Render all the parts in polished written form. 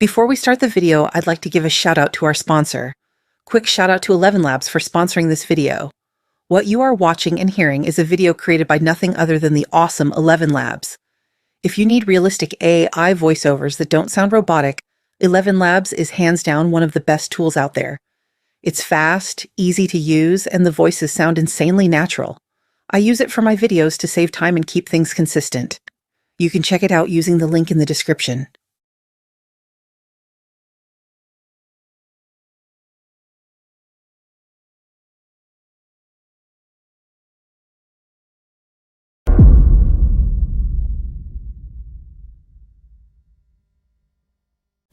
Before we start the video, I'd like to give a shout out to our sponsor. Quick shout out to 11 Labs for sponsoring this video. What you are watching and hearing is a video created by nothing other than the awesome 11 Labs. If you need realistic AI voiceovers that don't sound robotic, 11 Labs is hands down one of the best tools out there. It's fast, easy to use, and the voices sound insanely natural. I use it for my videos to save time and keep things consistent. You can check it out using the link in the description.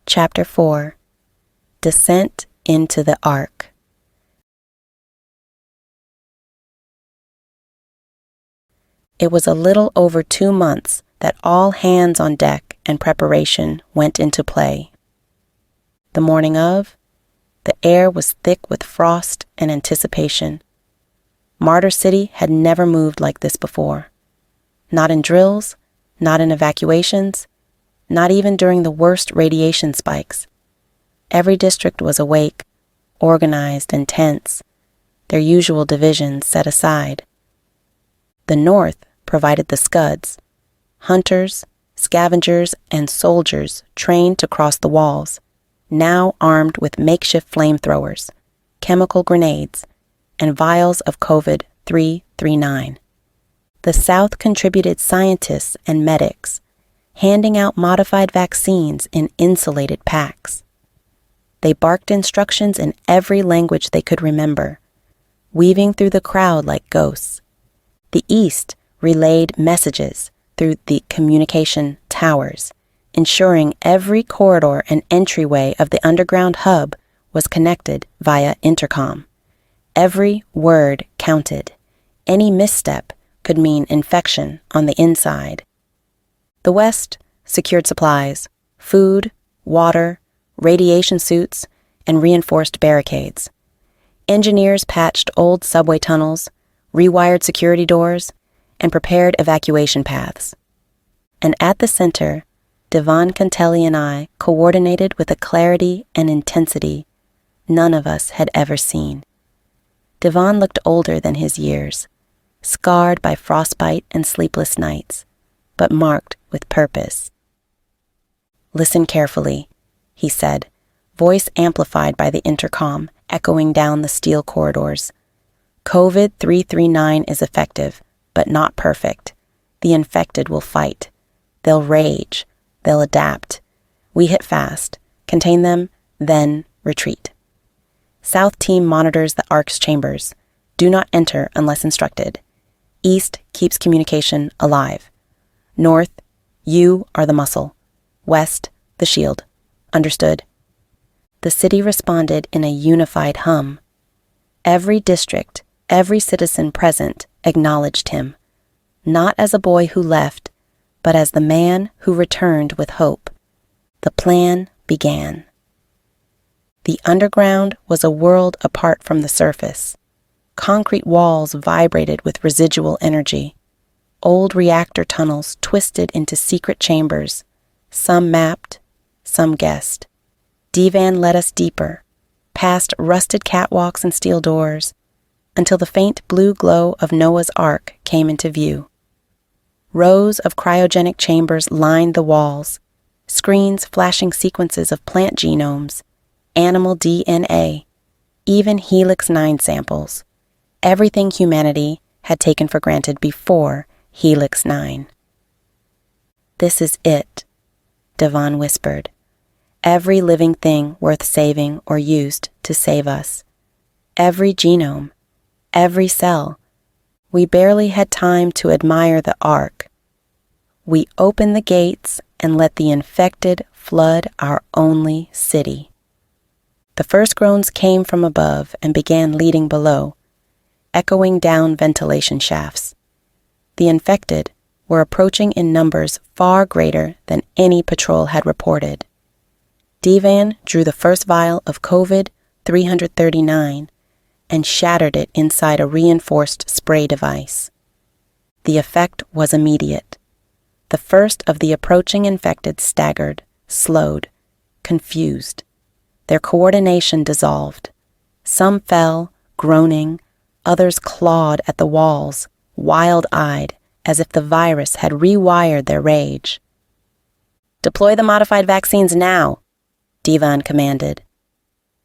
Chapter 4. Descent into the Ark. It was a little over 2 months that all hands on deck and preparation went into play. The morning of, the air was thick with frost and anticipation. Martyr City had never moved like this before. Not in drills, not in evacuations, not even during the worst radiation spikes. Every district was awake, organized and tense, their usual divisions set aside. The North provided the scuds, hunters, scavengers, and soldiers trained to cross the walls, now armed with makeshift flamethrowers, chemical grenades, and vials of COVID-339. The South contributed scientists and medics, handing out modified vaccines in insulated packs. They barked instructions in every language they could remember, weaving through the crowd like ghosts. The East relayed messages through the communication towers, ensuring every corridor and entryway of the underground hub was connected via intercom. Every word counted. Any misstep could mean infection on the inside. The West secured supplies, food, water, radiation suits, and reinforced barricades. Engineers patched old subway tunnels, rewired security doors, and prepared evacuation paths. And at the center, Devon, Contelli, and I coordinated with a clarity and intensity none of us had ever seen. Devon looked older than his years, scarred by frostbite and sleepless nights, but marked with purpose. "Listen carefully," he said, voice amplified by the intercom echoing down the steel corridors. "COVID-339 is effective, but not perfect. The infected will fight. They'll rage. They'll adapt. We hit fast, contain them, then retreat. South team monitors the Ark's chambers. Do not enter unless instructed. East keeps communication alive. North, you are the muscle. West, the shield. Understood?" The city responded in a unified hum. Every district, every citizen present acknowledged him, not as a boy who left, but as the man who returned with hope. The plan began. The underground was a world apart from the surface. Concrete walls vibrated with residual energy. Old reactor tunnels twisted into secret chambers, some mapped, some guessed. Divan led us deeper, past rusted catwalks and steel doors, until the faint blue glow of Noah's Ark came into view. Rows of cryogenic chambers lined the walls, screens flashing sequences of plant genomes, animal DNA, even Helix 9 samples, everything humanity had taken for granted before Helix 9. "This is it," Devon whispered. "Every living thing worth saving or used to save us. Every genome, every cell. We barely had time to admire the Ark. We opened the gates and let the infected flood our only city." The first groans came from above and began leading below, echoing down ventilation shafts. The infected were approaching in numbers far greater than any patrol had reported. Divan drew the first vial of COVID-339 and shattered it inside a reinforced spray device. The effect was immediate. The first of the approaching infected staggered, slowed, confused. Their coordination dissolved. Some fell, groaning, others clawed at the walls, wild-eyed, as if the virus had rewired their rage. "Deploy the modified vaccines now," Divan commanded.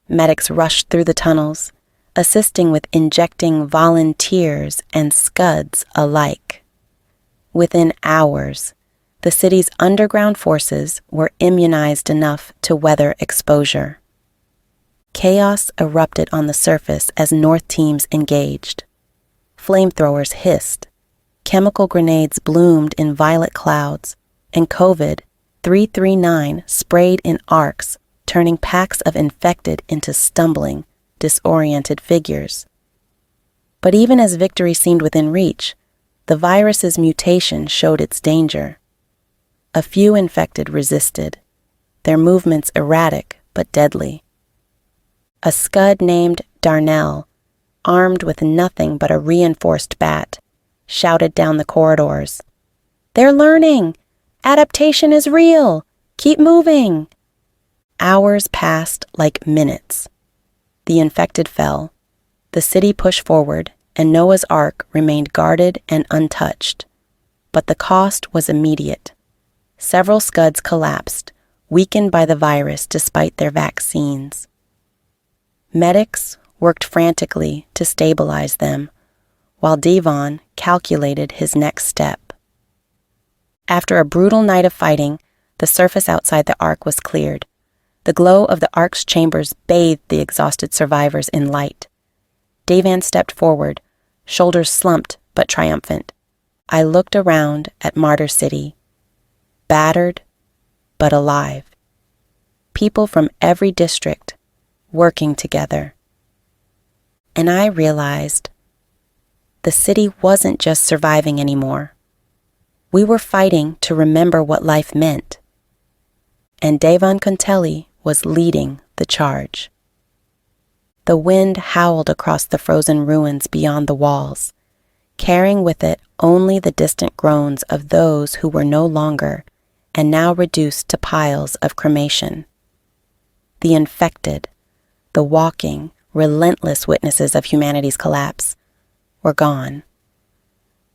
Medics rushed through the tunnels, assisting with injecting volunteers and scuds alike. Within hours, the city's underground forces were immunized enough to weather exposure. Chaos erupted on the surface as North teams engaged. Flamethrowers hissed, chemical grenades bloomed in violet clouds, and COVID-339 sprayed in arcs, turning packs of infected into stumbling, disoriented figures. But even as victory seemed within reach, the virus's mutation showed its danger. A few infected resisted, their movements erratic but deadly. A scud named Darnell, armed with nothing but a reinforced bat, shouted down the corridors, "They're learning! Adaptation is real! Keep moving!" Hours passed like minutes. The infected fell. The city pushed forward, and Noah's Ark remained guarded and untouched. But the cost was immediate. Several scuds collapsed, weakened by the virus despite their vaccines. Medics worked frantically to stabilize them, while Divan calculated his next step. After a brutal night of fighting, the surface outside the Ark was cleared. The glow of the Ark's chambers bathed the exhausted survivors in light. Divan stepped forward, shoulders slumped but triumphant. I looked around at Martyr City, battered but alive. People from every district working together. And I realized the city wasn't just surviving anymore. We were fighting to remember what life meant. And Devon Contelli was leading the charge. The wind howled across the frozen ruins beyond the walls, carrying with it only the distant groans of those who were no longer and now reduced to piles of cremation. The infected, the walking, relentless witnesses of humanity's collapse, were gone.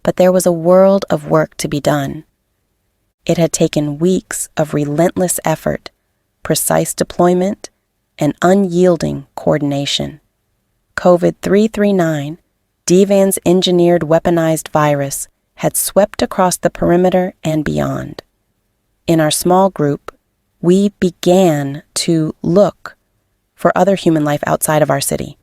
But there was a world of work to be done. It had taken weeks of relentless effort, precise deployment, and unyielding coordination. COVID-339, Divan's engineered weaponized virus, had swept across the perimeter and beyond. In our small group, we began to look for other human life outside of our city.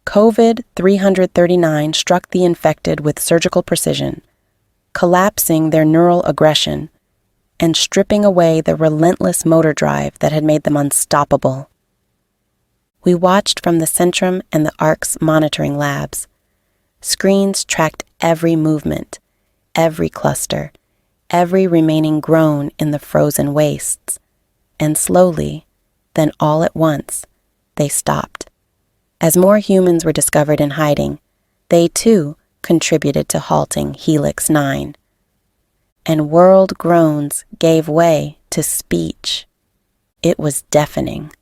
COVID-339 struck the infected with surgical precision, collapsing their neural aggression and stripping away the relentless motor drive that had made them unstoppable. We watched from the Centrum and the Ark's monitoring labs. Screens tracked every movement, every cluster, every remaining groan in the frozen wastes, and slowly, then all at once, they stopped. As more humans were discovered in hiding, they too contributed to halting Helix 9. And world groans gave way to speech. It was deafening.